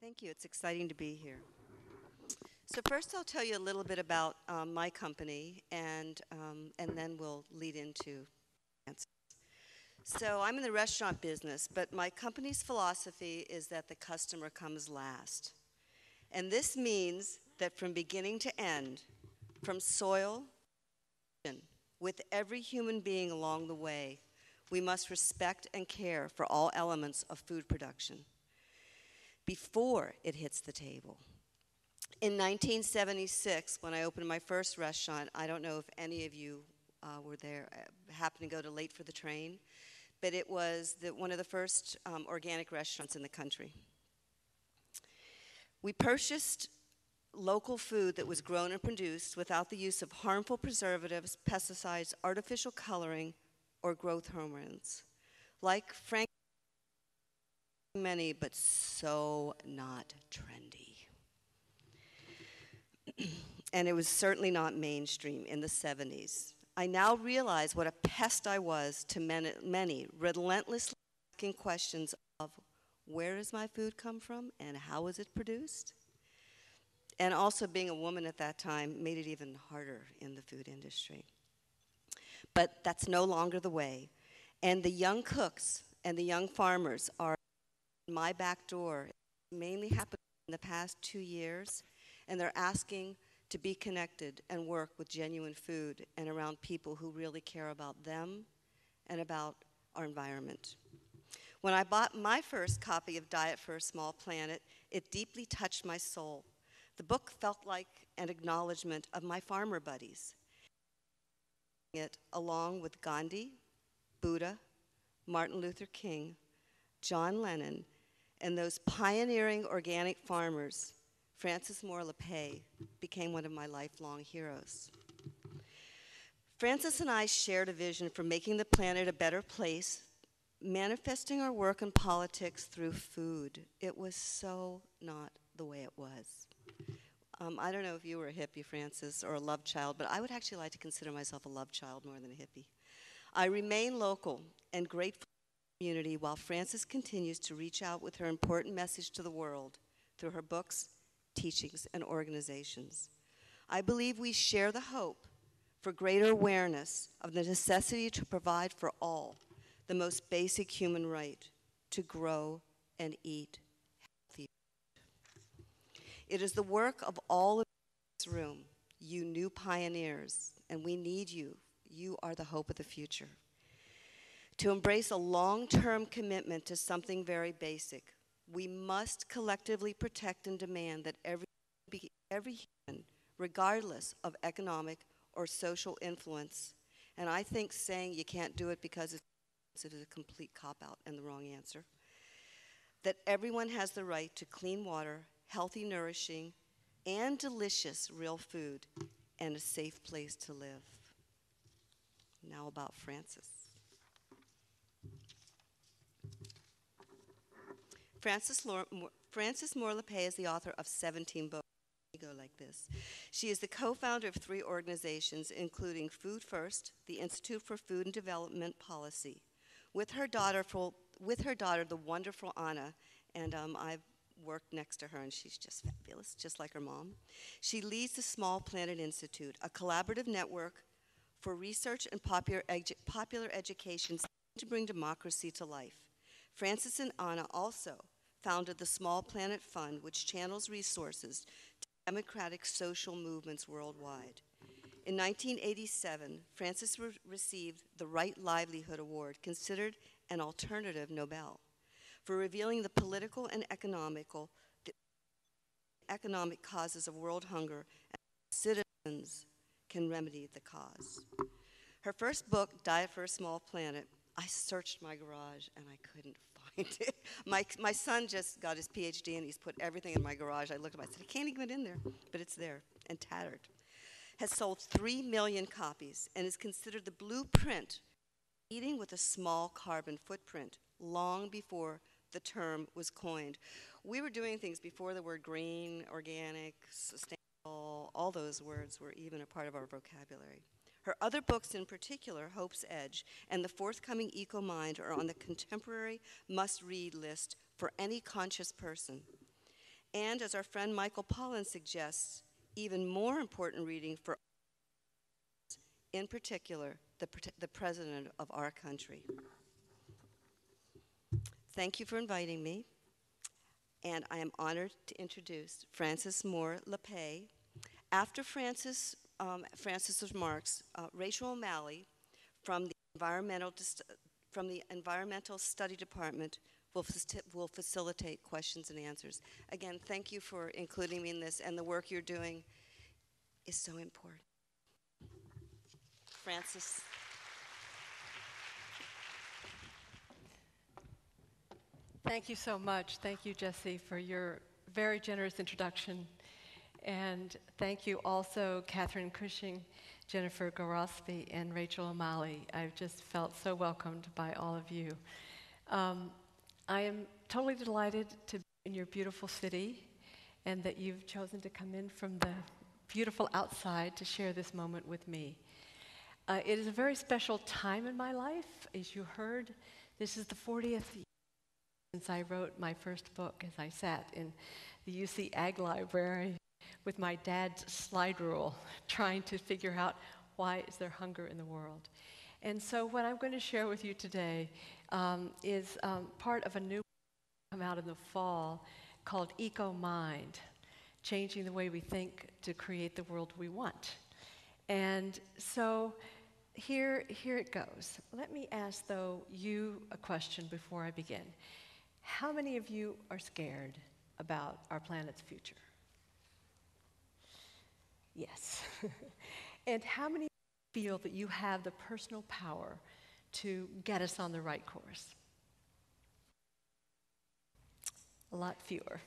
Thank you. It's exciting to be here. So first I'll tell you a little bit about my company, and then we'll lead into answers. So I'm in the restaurant business, but my company's philosophy is that the customer comes last. And this means that from beginning to end, from soil, with every human being along the way, we must respect and care for all elements of food production before it hits the table. In 1976, when I opened my first restaurant, I don't know if any of you were there, happened to go to late for the train, but it was one of the first organic restaurants in the country. We purchased local food that was grown and produced without the use of harmful preservatives, pesticides, artificial coloring, or growth hormones. Like Frank, many, but so not trendy. And it was certainly not mainstream in the 70s. I now realize what a pest I was to many relentlessly asking questions of where does my food come from and how is it produced? And also being a woman at that time made it even harder in the food industry. But that's no longer the way. And the young cooks and the young farmers are my back door. It mainly happened in the past 2 years, and they're asking to be connected and work with genuine food and around people who really care about them and about our environment. When I bought my first copy of Diet for a Small Planet, it deeply touched my soul. The book felt like an acknowledgement of my farmer buddies. It along with Gandhi, Buddha, Martin Luther King, John Lennon, and those pioneering organic farmers, Francis Moore-Lappe became one of my lifelong heroes. Francis and I shared a vision for making the planet a better place, manifesting our work in politics through food. It was so not the way it was. I don't know if you were a hippie, Francis, or a love child, but I would actually like to consider myself a love child more than a hippie. I remain local and grateful to the community while Francis continues to reach out with her important message to the world through her books, teachings, and organizations. I believe we share the hope for greater awareness of the necessity to provide for all the most basic human right to grow and eat healthy. It is the work of all of this room, you new pioneers, and we need you. You are the hope of the future. To embrace a long-term commitment to something very basic, we must collectively protect and demand that every human, regardless of economic or social influence, and I think saying you can't do it because it's a complete cop-out and the wrong answer, that everyone has the right to clean water, healthy, nourishing, and delicious real food, and a safe place to live. Now about Francis. Francis Moore-Lappe is the author of 17 books. Go like this. She is the co-founder of 3 organizations, including Food First, the Institute for Food and Development Policy. With her daughter, the wonderful Anna, and I've worked next to her, and she's just fabulous, just like her mom. She leads the Small Planet Institute, a collaborative network for research and popular education to bring democracy to life. Francis and Anna also founded the Small Planet Fund, which channels resources to democratic social movements worldwide. In 1987, Francis received the Right Livelihood Award, considered an alternative Nobel, for revealing the political and economic causes of world hunger and how citizens can remedy the cause. Her first book, Diet for a Small Planet, I searched my garage and I couldn't find it. My son just got his PhD and he's put everything in my garage. I looked at it, I said, I can't even get in there, but it's there and tattered. Has sold 3 million copies and is considered the blueprint for eating with a small carbon footprint long before the term was coined. We were doing things before the word green, organic, sustainable, all those words were even a part of our vocabulary. Her other books, in particular, Hope's Edge and the forthcoming EcoMind, are on the contemporary must-read list for any conscious person. And as our friend Michael Pollan suggests, even more important reading for, in particular, the President of our country. Thank you for inviting me, and I am honored to introduce Frances Moore-Lappe. After Frances' remarks, Rachel O'Malley from the Environmental Study Department will facilitate questions and answers. Again, thank you for including me in this, and the work you're doing is so important. Frances. Thank you so much. Thank you, Jessie, for your very generous introduction. And thank you also, Catherine Cushing, Jennifer Gorospe, and Rachel O'Malley. I've just felt so welcomed by all of you. I am totally delighted to be in your beautiful city and that you've chosen to come in from the beautiful outside to share this moment with me. It is a very special time in my life. As you heard, this is the 40th year since I wrote my first book, as I sat in the UC Ag Library with my dad's slide rule, trying to figure out why is there hunger in the world. And so what I'm going to share with you today is part of a new book come out in the fall called EcoMind, Changing the Way We Think to Create the World We Want. And so here it goes. Let me ask, though, you a question before I begin. How many of you are scared about our planet's future? Yes. And how many feel that you have the personal power to get us on the right course? A lot fewer.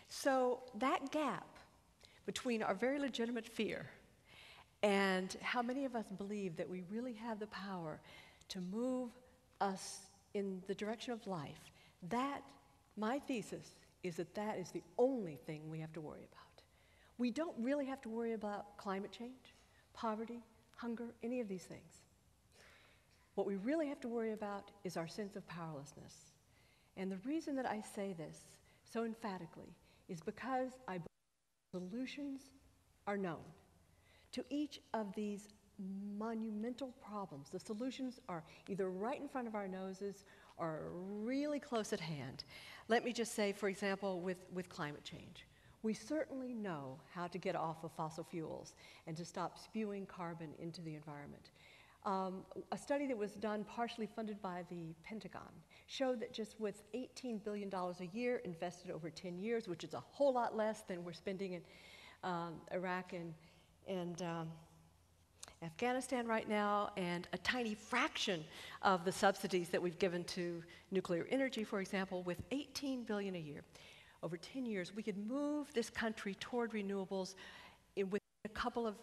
So that gap between our very legitimate fear and how many of us believe that we really have the power to move us in the direction of life, that, my thesis, is that that is the only thing we have to worry about. We don't really have to worry about climate change, poverty, hunger, any of these things. What we really have to worry about is our sense of powerlessness. And the reason that I say this so emphatically is because I believe solutions are known. To each of these monumental problems, the solutions are either right in front of our noses or really close at hand. Let me just say, for example, with climate change. We certainly know how to get off of fossil fuels and to stop spewing carbon into the environment. A study that was done partially funded by the Pentagon showed that just with $18 billion a year invested over 10 years, which is a whole lot less than we're spending in Iraq and Afghanistan right now, and a tiny fraction of the subsidies that we've given to nuclear energy, for example, with $18 billion a year. Over 10 years, we could move this country toward renewables. Within a couple of,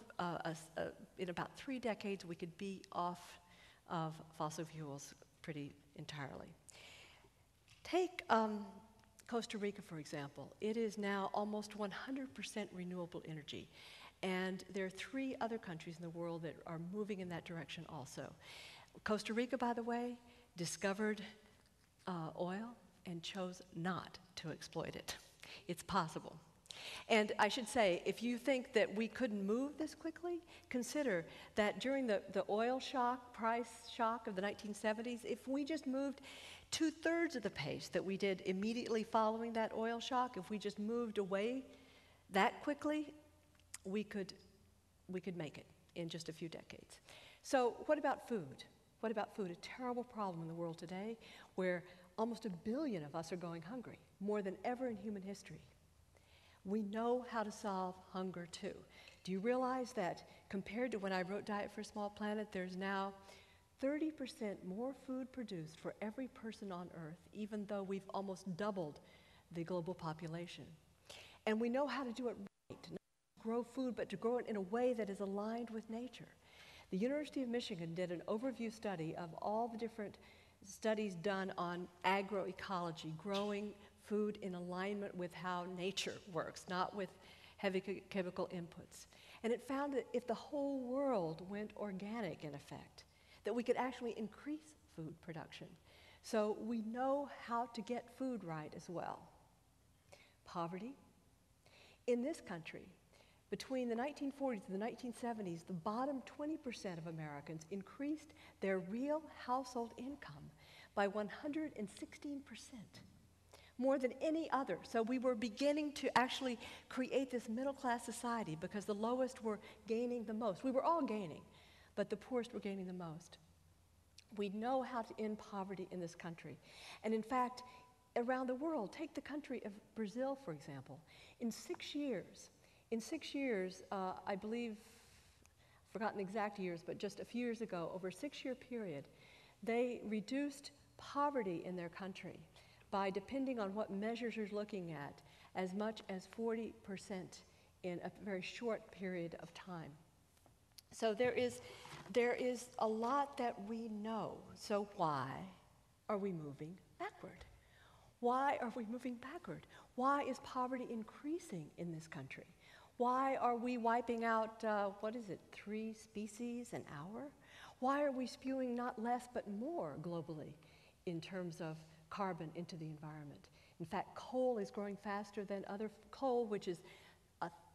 in about 3 decades, we could be off of fossil fuels pretty entirely. Take Costa Rica, for example. It is now almost 100% renewable energy. And there are 3 other countries in the world that are moving in that direction also. Costa Rica, by the way, discovered oil and chose not to exploit it. It's possible. And I should say, if you think that we couldn't move this quickly, consider that during the oil shock, price shock of the 1970s, if we just moved 2/3 of the pace that we did immediately following that oil shock, if we just moved away that quickly, we could make it in just a few decades. So what about food? What about food? A terrible problem in the world today where almost 1 billion of us are going hungry, more than ever in human history. We know how to solve hunger too. Do you realize that compared to when I wrote Diet for a Small Planet, there's now 30% more food produced for every person on Earth, even though we've almost doubled the global population. And we know how to do it right, not to grow food, but to grow it in a way that is aligned with nature. The University of Michigan did an overview study of all the different studies done on agroecology, growing food in alignment with how nature works, not with heavy chemical inputs. And it found that if the whole world went organic, in effect, that we could actually increase food production. So we know how to get food right as well. poverty. In this country, between the 1940s and the 1970s, the bottom 20% of Americans increased their real household income by 116%, more than any other. So we were beginning to actually create this middle-class society because the lowest were gaining the most. We were all gaining, but the poorest were gaining the most. We know how to end poverty in this country. And in fact, around the world, take the country of Brazil, for example. In 6 years, I believe, forgotten exact years, but just a few years ago, over a 6-year period, they reduced poverty in their country by, depending on what measures you're looking at, as much as 40% in a very short period of time. So there is a lot that we know. So why are we moving backward? Why are we moving backward? Why is poverty increasing in this country? Why are we wiping out, 3 species an hour? Why are we spewing not less but more globally in terms of carbon into the environment? In fact, coal is growing faster than coal, which is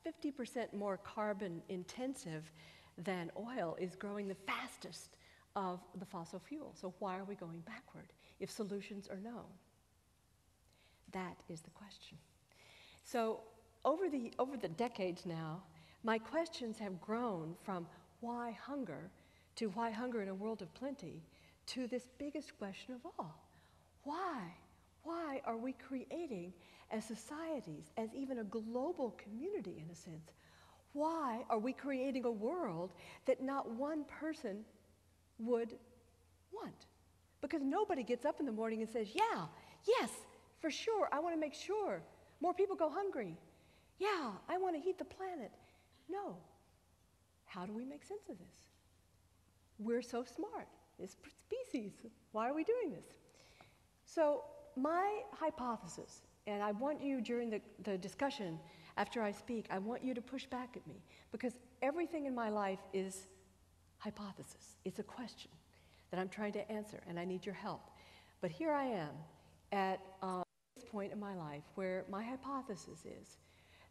50% more carbon intensive than oil, is growing the fastest of the fossil fuels. So why are we going backward if solutions are known? That is the question. So over the decades now, my questions have grown from why hunger to why hunger in a world of plenty to this biggest question of all. Why? Why are we creating, as societies, as even a global community in a sense, why are we creating a world that not one person would want? Because nobody gets up in the morning and says, yeah, yes, for sure, I want to make sure more people go hungry. Yeah, I want to heat the planet. No. How do we make sense of this? We're so smart, this species. Why are we doing this? So my hypothesis, and I want you during the discussion after I speak, I want you to push back at me, because everything in my life is hypothesis. It's a question that I'm trying to answer, and I need your help. But here I am at this point in my life where my hypothesis is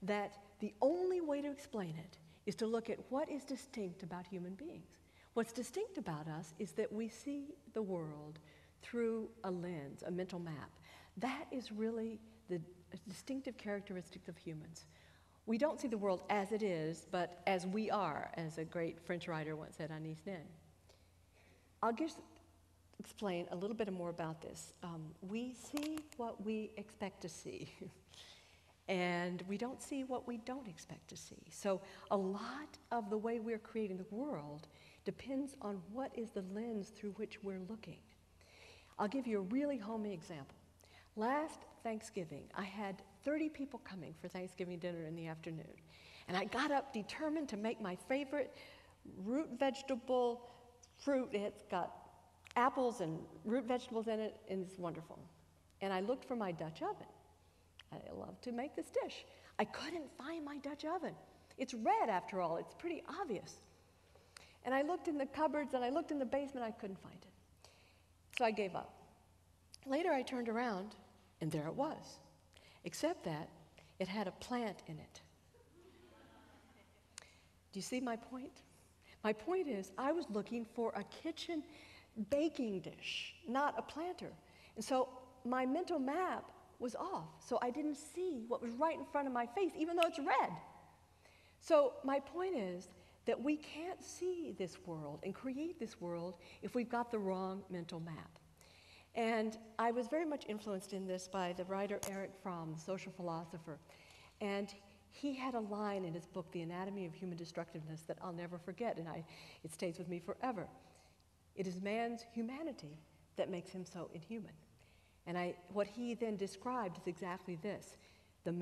that the only way to explain it is to look at what is distinct about human beings. What's distinct about us is that we see the world through a lens, a mental map. That is really the distinctive characteristic of humans. We don't see the world as it is, but as we are, as a great French writer once said, Anis Nin. I'll just explain a little bit more about this. We see what we expect to see, and we don't see what we don't expect to see. So a lot of the way we're creating the world depends on what is the lens through which we're looking. I'll give you a really homey example. Last Thanksgiving, I had 30 people coming for Thanksgiving dinner in the afternoon. And I got up determined to make my favorite root vegetable fruit. It's got apples and root vegetables in it, and it's wonderful. And I looked for my Dutch oven. I love to make this dish. I couldn't find my Dutch oven. It's red, after all. It's pretty obvious. And I looked in the cupboards, and I looked in the basement. I couldn't find it. So I gave up. Later, I turned around, and there it was, except that it had a plant in it. Do you see my point? My point is, I was looking for a kitchen baking dish, not a planter. And so my mental map was off, so I didn't see what was right in front of my face, even though it's red. So my point is that we can't see this world and create this world if we've got the wrong mental map. And I was very much influenced in this by the writer Erich Fromm, the social philosopher. And he had a line in his book, The Anatomy of Human Destructiveness, that I'll never forget, and it stays with me forever. It is man's humanity that makes him so inhuman. And what he then described is exactly this. The